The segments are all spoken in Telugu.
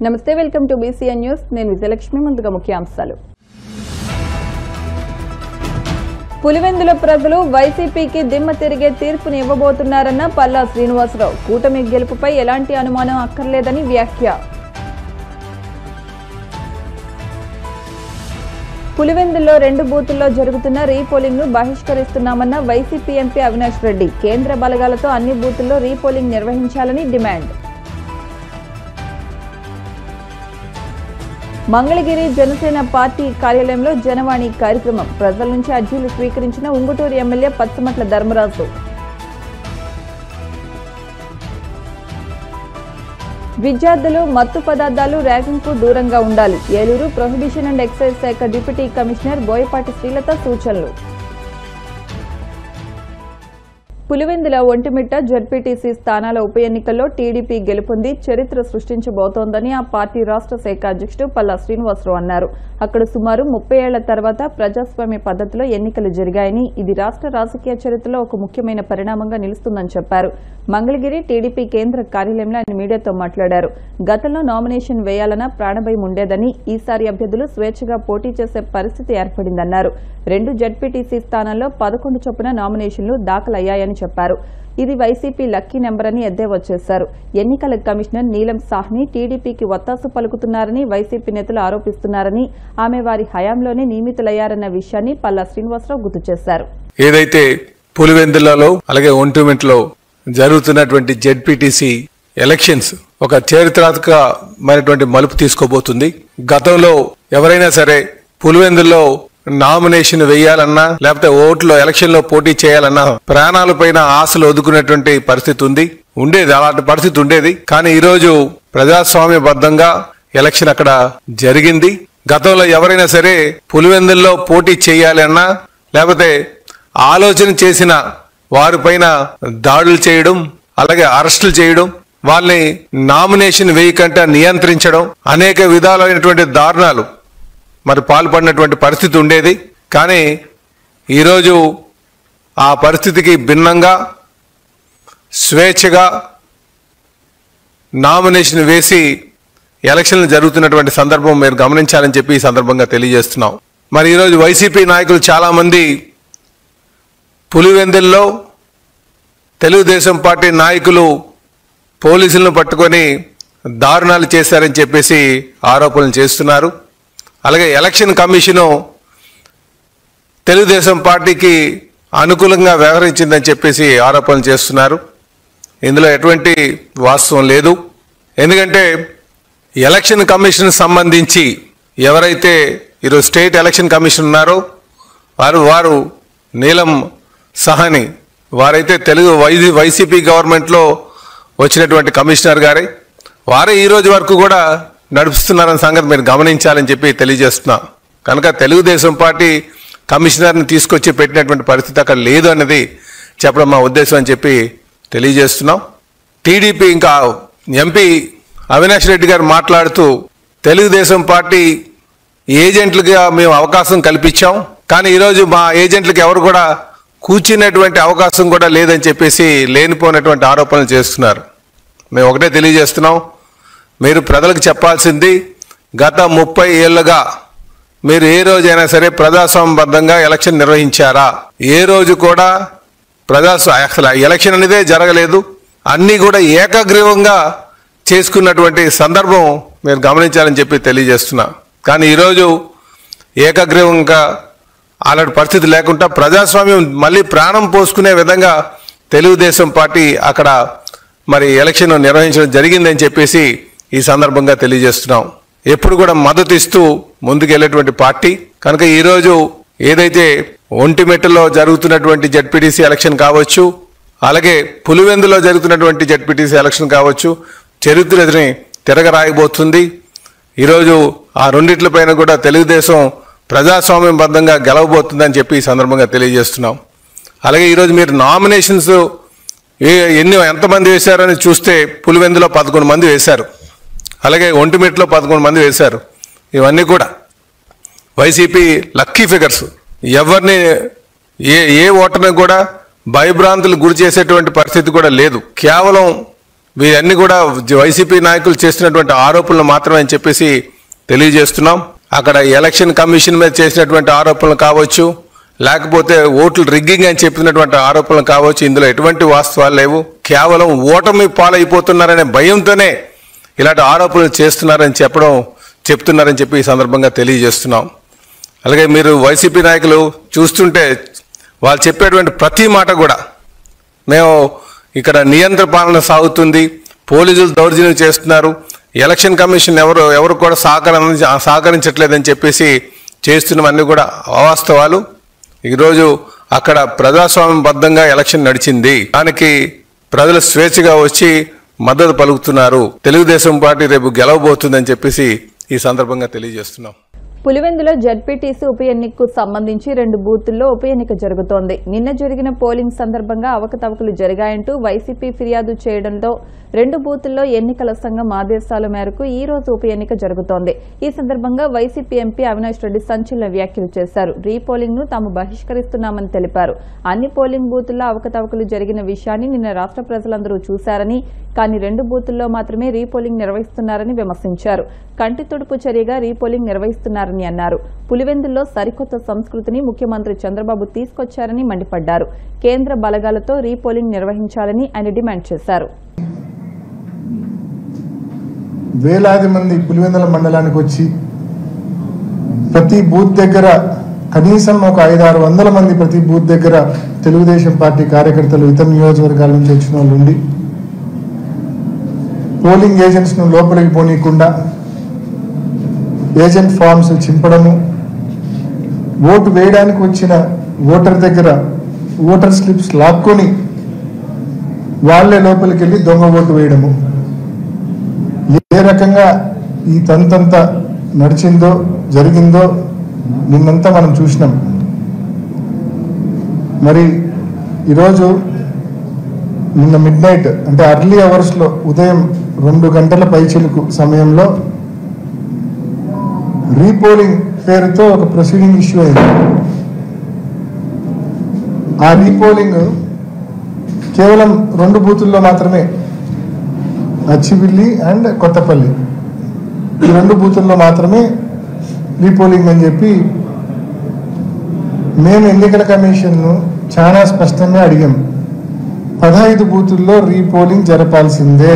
నమస్తే, వెల్కమ్ టు BCN న్యూస్. నేను విజయలక్ష్మి. ముందుగా ముఖ్యాంశాలు. పులివెందుల ప్రజలు వైసీపీకి దిమ్మ తిరిగే తీర్పుని ఇవ్వబోతున్నారన్న పల్లా శ్రీనివాసరావు. కూటమి గెలుపుపై ఎలాంటి అనుమానం అక్కర్లేదని వ్యాఖ్య. పులివెందుల్లో 2 బూతుల్లో జరుగుతున్న రీపోలింగ్ ను బహిష్కరిస్తున్నామన్న వైసీపీ ఎంపీ అవినాష్ రెడ్డి. కేంద్ర బలగాలతో అన్ని బూతుల్లో రీపోలింగ్ నిర్వహించాలని డిమాండ్. మంగళగిరి జనసేన పార్టీ కార్యాలయంలో జనవాణి కార్యక్రమం. ప్రజల నుంచి అర్జీలు స్వీకరించిన ఉంగుటూరు ఎమ్మెల్యే పచ్చమట్ల ధర్మరాజు. విద్యార్థులు మత్తు పదార్థాలు ర్యాగింగ్ కు దూరంగా ఉండాలి. ఏలూరు ప్రొహిబిషన్ అండ్ ఎక్సైజ్ శాఖ డిప్యూటీ కమిషనర్ బోయపాటి శ్రీలత సూచనలు. పులివెందుల ఒంటిమిట్ట జడ్పీటీసీ స్థానాల ఉప ఎన్నికల్లో టీడీపీ గెలుపొంది చరిత్ర సృష్టించబోతోందని ఆ పార్టీ రాష్ట్ర శాఖ అధ్యక్షుడు పల్లా శ్రీనివాసరావు అన్నారు. అక్కడ సుమారు 30 ఏళ్ల తర్వాత ప్రజాస్వామ్య పద్ధతిలో ఎన్నికలు జరిగాయని, ఇది రాష్ట్ర రాజకీయ చరిత్రలో ఒక ముఖ్యమైన పరిణామంగా నిలుస్తుందని చెప్పారు. మంగళగిరి టీడీపీ కేంద్ర కార్యాలయంలో ఆయన మీడియాతో మాట్లాడారు. గతంలో నామినేషన్ వేయాలన్న ప్రాణభయం ఉండేదని, ఈసారి అభ్యర్థులు స్వేచ్ఛగా పోటీ చేసే పరిస్థితి ఏర్పడిందన్నారు. 2 జడ్పీటీసీ స్థానాల్లో 11 చొప్పున నామినేషన్లు దాఖలయ్యాయని చెప్పారు. ఇది వైసీపీ లక్కీ నెంబర్ అని ఎద్దేవా చేశారు. ఎన్నికల కమిషనర్ నీలం సాహ్ని టీడీపీకి ఒత్తాసు పలుకుతున్నారని వైసీపీ నేతలు ఆరోపిస్తున్నారని, ఆమె వారి హయాంలోనే నియమితులయ్యారన్న విషయాన్ని పల్లా శ్రీనివాసరావు గుర్తు చేశారు. ఏదైతే పులివెందులలో అలాగే ఒంటిమిట్లో జరుగుతున్నటువంటి జెడ్పీటీసీ ఎలక్షన్స్ ఒక చారిత్రాత్మకమైనటువంటి మలుపు తీసుకోబోతుంది. గతంలో ఎవరైనా సరే పులివెందుల్లో నామినేషన్ వేయాలన్నా లేకపోతే ఓట్లో ఎలక్షన్ లో పోటీ చేయాలన్నా ప్రాణాల పైన ఆశలు వదుకునేటువంటి పరిస్థితి ఉండేది. అలాంటి పరిస్థితి ఉండేది. కానీ ఈ రోజు ప్రజాస్వామ్యబద్ధంగా ఎలక్షన్ అక్కడ జరిగింది. గతంలో ఎవరైనా సరే పులివెందుల్లో పోటీ చేయాలన్నా లేకపోతే ఆలోచన చేసిన వారిపైన దాడులు చేయడం, అలాగే అరెస్టులు చేయడం, వాళ్ళని నామినేషన్ వేయకుండా నియంత్రించడం, అనేక విధాలైనటువంటి దారుణాలు మరి పాల్పడినటువంటి పరిస్థితి ఉండేది. కానీ ఈరోజు ఆ పరిస్థితికి భిన్నంగా స్వేచ్ఛగా నామినేషన్ వేసి ఎలక్షన్లు జరుగుతున్నటువంటి సందర్భం మీరు గమనించాలని చెప్పి ఈ సందర్భంగా తెలియజేస్తున్నాం. మరి ఈరోజు వైసీపీ నాయకులు చాలామంది పులివెందుల్లో తెలుగుదేశం పార్టీ నాయకులు పోలీసులను పట్టుకొని దారుణాలు చేశారని చెప్పేసి ఆరోపణలు చేస్తున్నారు. అలాగే ఎలక్షన్ కమిషను తెలుగుదేశం పార్టీకి అనుకూలంగా వ్యవహరించిందని చెప్పేసి ఆరోపణలు చేస్తున్నారు. ఇందులో ఎటువంటి వాస్తవం లేదు. ఎందుకంటే ఎలక్షన్ కమిషన్ సంబంధించి ఎవరైతే ఈరోజు స్టేట్ ఎలక్షన్ కమిషన్ ఉన్నారో వారు నీలం సాహ్ని, వారైతే వైసీపీ గవర్నమెంట్లో వచ్చినటువంటి కమిషనర్ గారే, వారే ఈ రోజు వరకు కూడా నడుపుతున్నారన్న సంగతి మీరు గమనించాలని చెప్పి తెలియజేస్తున్నా. కనుక తెలుగుదేశం పార్టీ కమిషనర్ని తీసుకొచ్చి పెట్టినటువంటి పరిస్థితి అక్కడ లేదు అన్నది చెప్పడం మా ఉద్దేశం అని చెప్పి తెలియజేస్తున్నాం. టీడీపీ ఇంకా ఎంపీ అవినాష్ రెడ్డి గారు మాట్లాడుతూ తెలుగుదేశం పార్టీ ఏజెంట్లుగా మేము అవకాశం కల్పించాం, కానీ ఈరోజు మా ఏజెంట్లకు ఎవరు కూడా కూర్చునేటువంటి అవకాశం కూడా లేదని చెప్పేసి లేనిపోయినటువంటి ఆరోపణలు చేస్తున్నారు. మేము ఒకటే తెలియజేస్తున్నాం, మీరు ప్రజలకు చెప్పాల్సింది గత 30 ఏళ్లుగా మీరు ఏ రోజైనా సరే ప్రజాస్వామ్యబద్ధంగా ఎలక్షన్ నిర్వహించారా? ఏ రోజు కూడా అసలు ఎలక్షన్ అనేదే జరగలేదు. అన్నీ కూడా ఏకగ్రీవంగా చేసుకున్నటువంటి సందర్భం మీరు గమనించాలని చెప్పి తెలియజేస్తున్నా. కానీ ఈరోజు ఏకగ్రీవంగా అలాంటి పరిస్థితి లేకుండా ప్రజాస్వామ్యం మళ్ళీ ప్రాణం పోసుకునే విధంగా తెలుగుదేశం పార్టీ అక్కడ మరి ఎలక్షన్ నిర్వహించడం జరిగిందని చెప్పేసి ఈ సందర్భంగా తెలియజేస్తున్నాం. ఎప్పుడు కూడా మద్దతు ఇస్తూ ముందుకెళ్లేటువంటి పార్టీ. కనుక ఈరోజు ఏదైతే ఒంటిమిట్టలో జరుగుతున్నటువంటి జడ్పీటీసీ ఎలక్షన్ కావచ్చు, అలాగే పులివెందులో జరుగుతున్నటువంటి జడ్పీటీసీ ఎలక్షన్ కావచ్చు, చరిత్రని తిరగరాయబోతుంది. ఈరోజు ఆ రెండిట్లపైన కూడా తెలుగుదేశం ప్రజాస్వామ్యబద్ధంగా గెలవబోతుందని చెప్పి ఈ సందర్భంగా తెలియజేస్తున్నాం. అలాగే ఈరోజు మీరు నామినేషన్స్ ఎంతమంది వేశారని చూస్తే పులివెందులో 11 మంది వేశారు, అలాగే ఒంటిమిట్లో 11 మంది వేశారు. ఇవన్నీ కూడా వైసీపీ లక్కీ ఫిగర్స్. ఎవరిని ఏ ఓటర్ని కూడా భయభ్రాంతులు గురి చేసేటువంటి పరిస్థితి కూడా లేదు. కేవలం వీరన్నీ కూడా వైసీపీ నాయకులు చేస్తున్నటువంటి ఆరోపణలు మాత్రమే అని చెప్పేసి తెలియజేస్తున్నాం. అక్కడ ఎలక్షన్ కమిషన్ మీద చేసినటువంటి ఆరోపణలు కావచ్చు, లేకపోతే ఓట్లు రిగ్గింగ్ అని చెప్పినటువంటి ఆరోపణలు కావచ్చు, ఇందులో ఎటువంటి వాస్తవాలు లేవు. కేవలం ఓటమి పాలైపోతున్నారనే భయంతోనే ఇలాంటి ఆరోపణలు చెప్తున్నారని చెప్పి ఈ సందర్భంగా తెలియజేస్తున్నాం. అలాగే మీరు వైసీపీ నాయకులు చూస్తుంటే వాళ్ళు చెప్పేటువంటి ప్రతి మాట కూడా మేము ఇక్కడ నియంత్రణ పాలన సాగుతుంది, పోలీసులు దౌర్జన్యం చేస్తున్నారు, ఎలక్షన్ కమిషన్ ఎవరు కూడా సహకరించట్లేదని చెప్పేసి చేస్తున్నవన్నీ కూడా అవాస్తవాలు. ఈరోజు అక్కడ ప్రజాస్వామ్యబద్ధంగా ఎలక్షన్ నడిచింది. దానికి ప్రజలు స్వేచ్ఛగా వచ్చి మద్దతు పలుకుతున్నారు. తెలుగుదేశం పార్టీ రేపు గెలవబోతుందని చెప్పేసి ఈ సందర్భంగా తెలియజేస్తున్నాం. పులివెందులో జడ్పీటీసీ ఉప ఎన్నికకు సంబంధించి 2 బూతుల్లో ఉప ఎన్నిక జరుగుతోంది. నిన్న జరిగిన పోలింగ్ సందర్భంగా అవకతవకలు జరిగాయంటూ వైసీపీ ఫిర్యాదు చేయడంతో 2 బూతుల్లో ఎన్నికల సంఘం ఆదేశాల మేరకు ఈ రోజు ఉప ఎన్నిక జరుగుతోంది. ఈ సందర్భంగా వైసీపీ ఎంపీ అవినాష్ రెడ్డి సంచలన వ్యాఖ్యలు చేశారు. రీపోలింగ్ ను తాము బహిష్కరిస్తున్నామని తెలిపారు. అన్ని పోలింగ్ బూతుల్లో అవకతవకలు జరిగిన విషయాన్ని నిన్న రాష్ట్ర ప్రజలందరూ చూశారని, కానీ 2 బూతుల్లో మాత్రమే రీపోలింగ్ నిర్వహిస్తున్నారని విమర్శించారు. కంటి తుడుపు చర్యగా రీపోలింగ్ నిర్వహిస్తున్నారని అన్నారు. పులివెందుల్లో సరికొత్త సంస్కృతిని ముఖ్యమంత్రి చంద్రబాబు తీసుకొచ్చారని మండిపడ్డారు. కేంద్ర బలగాలతో రీపోలింగ్ నిర్వహించాలని ఆయన డిమాండ్ చేశారు. వేలాది మంది పులివెందుల మండలానికి వచ్చి ప్రతి బూత్ దగ్గర కనీసం ఒక 500-600 మంది ప్రతి బూత్ దగ్గర తెలుగుదేశం పార్టీ కార్యకర్తలు ఇతర నియోజకవర్గాల నుంచి వచ్చిన వాళ్ళు ఉండి పోలింగ్ ఏజెంట్స్ ను లోపలికి పోనీయకుండా ఏజెంట్ ఫామ్స్ చింపడము, ఓటు వేయడానికి వచ్చిన ఓటర్ దగ్గర ఓటర్ స్లిప్స్ లాక్కొని వాళ్లే లోపలికి వెళ్ళి దొంగ ఓటు వేయడము, ఏ రకంగా ఈ తంతంతా నడిచిందో జరిగిందో నిన్నంతా మనం చూసినాం. మరి ఈరోజు నిన్న మిడ్నైట్ అంటే అర్లీ అవర్స్లో ఉదయం 2 గంటల పైచిలుకు సమయంలో రీపోలింగ్ పేరుతో ఒక ప్రొసీడింగ్ ఇష్యూ అయింది. ఆ రీపోలింగ్ కేవలం 2 బూతుల్లో మాత్రమే, అచ్చివిల్లి అండ్ కొత్తపల్లి, ఈ 2 బూతుల్లో మాత్రమే రీపోలింగ్ అని చెప్పి మేము ఎన్నికల కమిషన్ను చాలా స్పష్టంగా అడిగాం. 15 బూతుల్లో రీపోలింగ్ జరపాల్సిందే,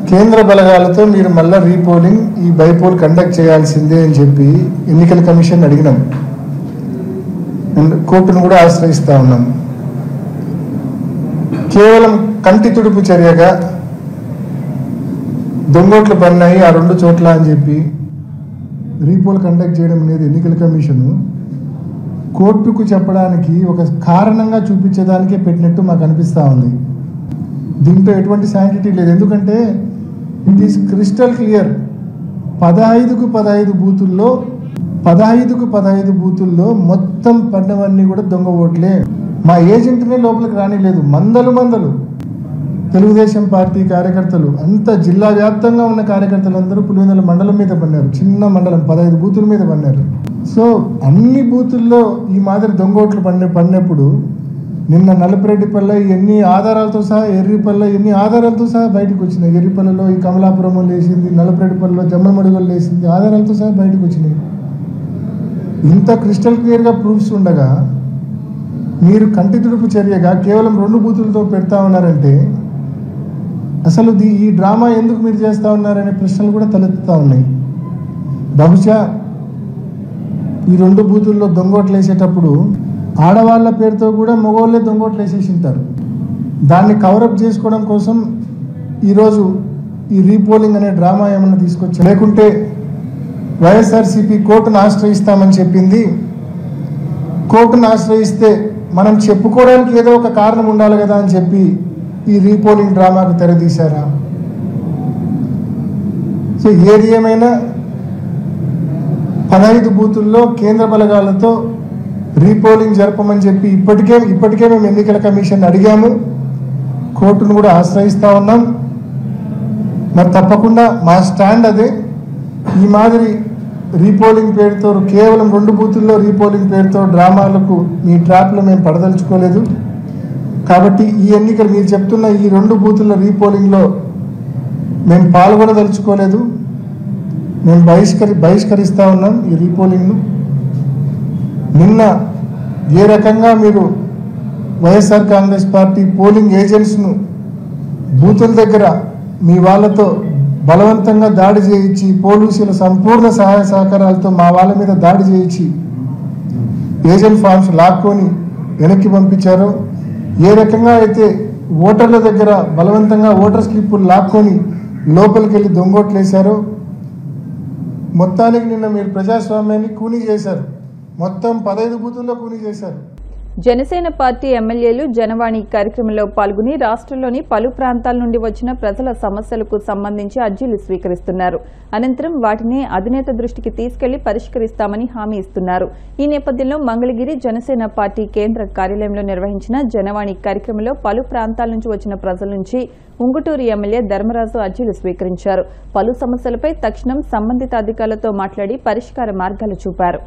కేంద్ర బలగాలతో మీరు మళ్ళా రీపోలింగ్ ఈ బైపోల్ కండక్ట్ చేయాల్సిందే అని చెప్పి ఎన్నికల కమిషన్ అడిగినాం అండ్ కోర్టును కూడా ఆశ్రయిస్తా ఉన్నాం. కేవలం కంటి తుడుపు చర్యగా దొంగోట్లు పడినాయి ఆ 2 చోట్ల అని చెప్పి రీపోల్ కండక్ట్ చేయడం అనేది ఎన్నికల కమిషను కోర్టుకు చెప్పడానికి ఒక కారణంగా చూపించేదానికే పెట్టినట్టు మాకు అనిపిస్తూ ఉంది. దీంట్లో ఎటువంటి శాంటిటీ లేదు. ఎందుకంటే ఇట్ ఈస్ క్రిస్టల్ క్లియర్. 15కు 15 బూతుల్లో మొత్తం పడినవన్నీ కూడా దొంగ ఓట్లే. మా ఏజెంట్నే లోపలికి రానిలేదు. మందలు తెలుగుదేశం పార్టీ కార్యకర్తలు, అంత జిల్లా వ్యాప్తంగా ఉన్న కార్యకర్తలు అందరూ పులివెందుల మండలం మీద పన్నారు. చిన్న మండలం 15 బూతుల మీద పన్నారు. సో అన్ని బూతుల్లో ఈ మాదిరి దొంగోట్లు పడినప్పుడు నిన్న నలపరెడ్డిపల్లె ఎన్ని ఆధారాలతో సహా, ఎర్రిపల్లె ఎన్ని ఆధారాలతో సహా బయటకు వచ్చినాయి. ఎర్రిపల్లెలో ఈ కమలాపురంలో లేచింది, నలపరెడ్డిపల్లెలో జమ్మమడుగులు లేచింది, ఆధారాలతో సహా బయటకు వచ్చినాయి. ఇంత క్రిస్టల్ క్లియర్గా ప్రూఫ్స్ ఉండగా మీరు కంటి తుడుపు చర్యగా కేవలం 2 బూతులతో పెడతా ఉన్నారంటే అసలు ఈ డ్రామా ఎందుకు మీరు చేస్తూ ఉన్నారనే ప్రశ్నలు కూడా తలెత్తుతూ ఉన్నాయి. బహుశా ఈ 2 బూతుల్లో దొంగోట్లు వేసేటప్పుడు ఆడవాళ్ళ పేరుతో కూడా మగవాళ్ళే దొంగోట్లు వేసేసి ఉంటారు. దాన్ని కవరప్ చేసుకోవడం కోసం ఈరోజు ఈ రీపోలింగ్ అనే డ్రామా ఏమన్నా తీసుకొచ్చారు. లేకుంటే వైఎస్ఆర్సీపీ కోర్టును ఆశ్రయిస్తామని చెప్పింది. కోర్టును ఆశ్రయిస్తే మనం చెప్పుకోవడానికి ఏదో ఒక కారణం ఉండాలి కదా అని చెప్పి ఈ రీపోలింగ్ డ్రామాకు తెరదీశారా? సో ఏది ఏమైనా 15 బూతుల్లో కేంద్ర బలగాలతో రీపోలింగ్ జరపమని చెప్పి ఇప్పటికే మేము ఎన్నికల కమిషన్ అడిగాము. కోర్టును కూడా ఆశ్రయిస్తూ ఉన్నాం. మరి తప్పకుండా మా స్టాండ్ అదే. ఈ మాదిరి రీపోలింగ్ పేరుతో కేవలం 2 బూతుల్లో రీపోలింగ్ పేరుతో డ్రామాలకు మీ ట్రాప్లో మేము పడదలుచుకోలేదు. కాబట్టి ఈ ఎన్నికలు మీరు చెప్తున్న ఈ 2 బూతుల రీపోలింగ్లో మేము పాల్గొనదలుచుకోలేదు. మేము బహిష్కరిస్తూ ఉన్నాం ఈ రీపోలింగ్ను. నిన్న ఏ రకంగా మీరు వైఎస్ఆర్ కాంగ్రెస్ పార్టీ పోలింగ్ ఏజెంట్స్ను బూతుల దగ్గర మీ వాళ్ళతో బలవంతంగా దాడి చేయించి, పోలీసుల సంపూర్ణ సహాయ సహకారాలతో మా వాళ్ళ మీద దాడి చేయించి ఏజెంట్ ఫామ్స్ లాక్కొని వెనక్కి పంపించారో, ఏ రకంగా అయితే ఓటర్ల దగ్గర బలవంతంగా ఓటర్ స్లిప్పులు లాక్కొని లోపలికి వెళ్ళి దొంగోట్లు వేశారో, మొత్తానికి నిన్న మీరు ప్రజాస్వామ్యాన్ని కూనీ చేశారు. మొత్తం 15 బూతుల్లో కూనీ చేశారు. జనసేన పార్టీ ఎమ్మెల్యేలు జనవాణి కార్యక్రమంలో పాల్గొని రాష్ట్రంలోని పలు ప్రాంతాల నుండి వచ్చిన ప్రజల సమస్యలకు సంబంధించి అర్జీలు స్వీకరిస్తున్నారు. అనంతరం వాటిని అధినేత దృష్టికి తీసుకెళ్లి పరిష్కరిస్తామని హామీ ఇస్తున్నారు. ఈ నేపథ్యంలో మంగళగిరి జనసేన పార్టీ కేంద్ర కార్యాలయంలో నిర్వహించిన జనవాణి కార్యక్రమంలో పలు ప్రాంతాల నుంచి వచ్చిన ప్రజల నుంచి ఉంగుటూరు ఎమ్మెల్యే ధర్మరాజు అర్జీలు స్వీకరించారు. పలు సమస్యలపై తక్షణం సంబంధిత అధికారులతో మాట్లాడి పరిష్కార మార్గాలు చూపారు.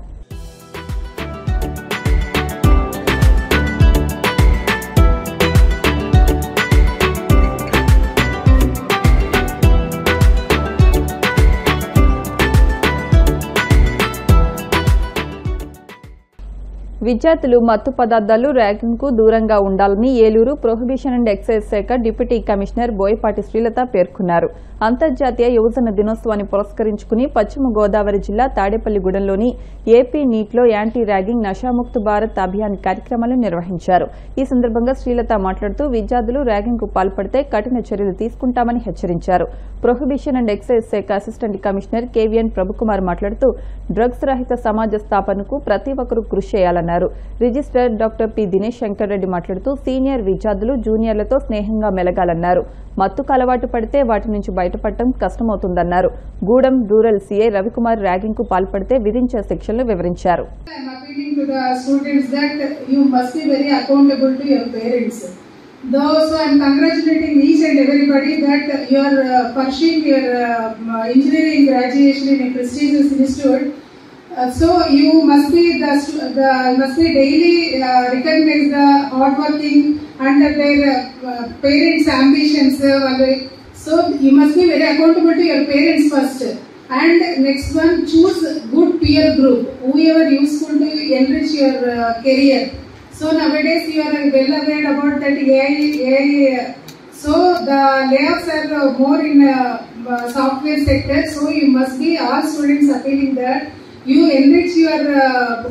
విద్యార్థులు మత్తు పదార్థాలు ర్యాగింగ్ కు దూరంగా ఉండాలని ఏలూరు ప్రొహిబిషన్ అండ్ ఎక్సైజ్ శాఖ డిప్యూటీ కమిషనర్ బోయపాటి శ్రీలత పేర్కొన్నారు. అంతర్జాతీయ యువజన దినోత్సవాన్ని పురస్కరించుకుని పశ్చిమ గోదావరి జిల్లా తాడేపల్లిగూడెంలోని ఏపీ నీట్లో యాంటీ ర్యాగింగ్ నషాముక్త్ భారత్ అభియాన్ కార్యక్రమాలు నిర్వహించారు. ఈ సందర్భంగా శ్రీలత మాట్లాడుతూ విద్యార్థులు ర్యాగింగ్ కు పాల్పడితే కఠిన చర్యలు తీసుకుంటామని హెచ్చరించారు. ప్రొహిబిషన్ అండ్ ఎక్సైజ్ శాఖ అసిస్టెంట్ కమిషనర్ కేవీఎన్ ప్రభుకుమార్ మాట్లాడుతూ డ్రగ్స్ రహిత సమాజ స్థాపనకు ప్రతి ఒక్కరూ కృషి చేయాలన్నారు. Registrar doctor P Dinesh Shankar Reddy మాట్లాడుతూ సీనియర్ విద్యార్థులు జూనియర్లతో స్నేహంగా మెలగాలన్నారు. మత్తుకు అలవాటు పడితే వాటి నుంచి బయటపడటం కష్టమవుతుందన్నారు. Gudem rural CI Ravikumar ragging కు పాల్పడితే విధించే శిక్షలను వివరించారు. So I am congratulating each and everybody that you are pursuing your engineering graduation in a prestigious institute. So you must be daily recognize the hardworking and their parents' ambitions. So you must be very accountable to your parents first. And next one, choose good peer group, whoever useful to enrich your career. So nowadays you are well aware about that AI. So the layoffs are more in software sector. So you must be all students appealing that you enrich your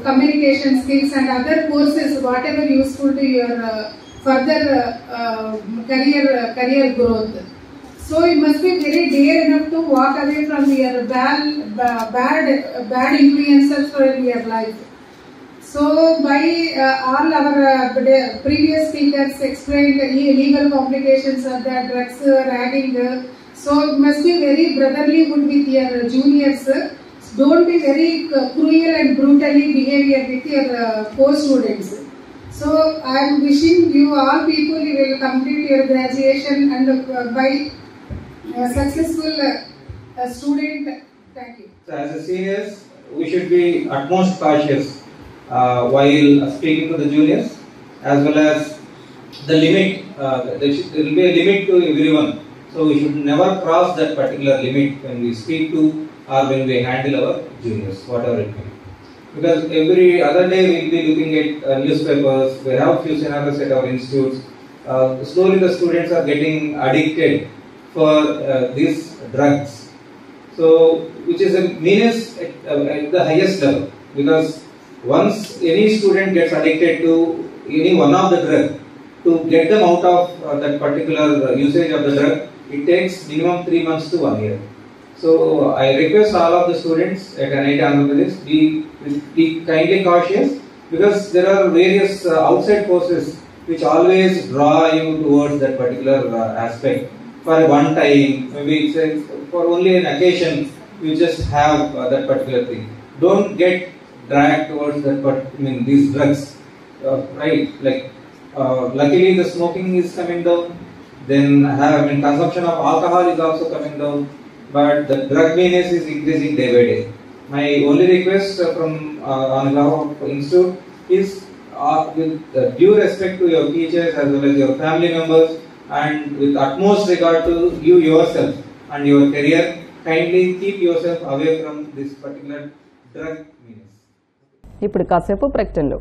communication skills and other courses, whatever useful to your further career growth. So you must be very dare enough to walk away from your bad influences for your life. So by all our previous speakers explained legal complications of the drugs, ragging. So you must be very brotherlyhood with your juniors. Don't be very cruel and brutally behavior with your co-students. So I am wishing you all people you will complete your graduation and by successful student. Thank you. So as a seniors, we should be utmost cautious while speaking to the juniors, as well as the limit. There will be a limit to everyone. So we should never cross that particular limit when we speak to or when we handle our juniors, whatever it may be. Because every other day we will be looking at newspapers. We have few scenarios at our institutes. Slowly the students are getting addicted for these drugs. So which is a menace at the highest level, because once any student gets addicted to any one of the drug, to get them out of that particular usage of the drug, it takes minimum 3 months to 1 year. So I request all of the students at NIT Andhra Pradesh be kindly cautious, because there are various outside forces which always draw you towards that particular aspect. For one time, maybe it's for only an occasion, you just have that particular thing. Don't get dragged towards that, but these drugs, right? Like luckily the smoking is coming down. Then consumption of alcohol is also coming down, but the drug menace is increasing day by day. My only request from on behalf of institute is with due respect to your teachers as well as your family members, and with utmost regard to you yourself and your career, kindly keep yourself away from this particular drug menace. ఇప్పుడు కాసేపు ప్రకటనలు.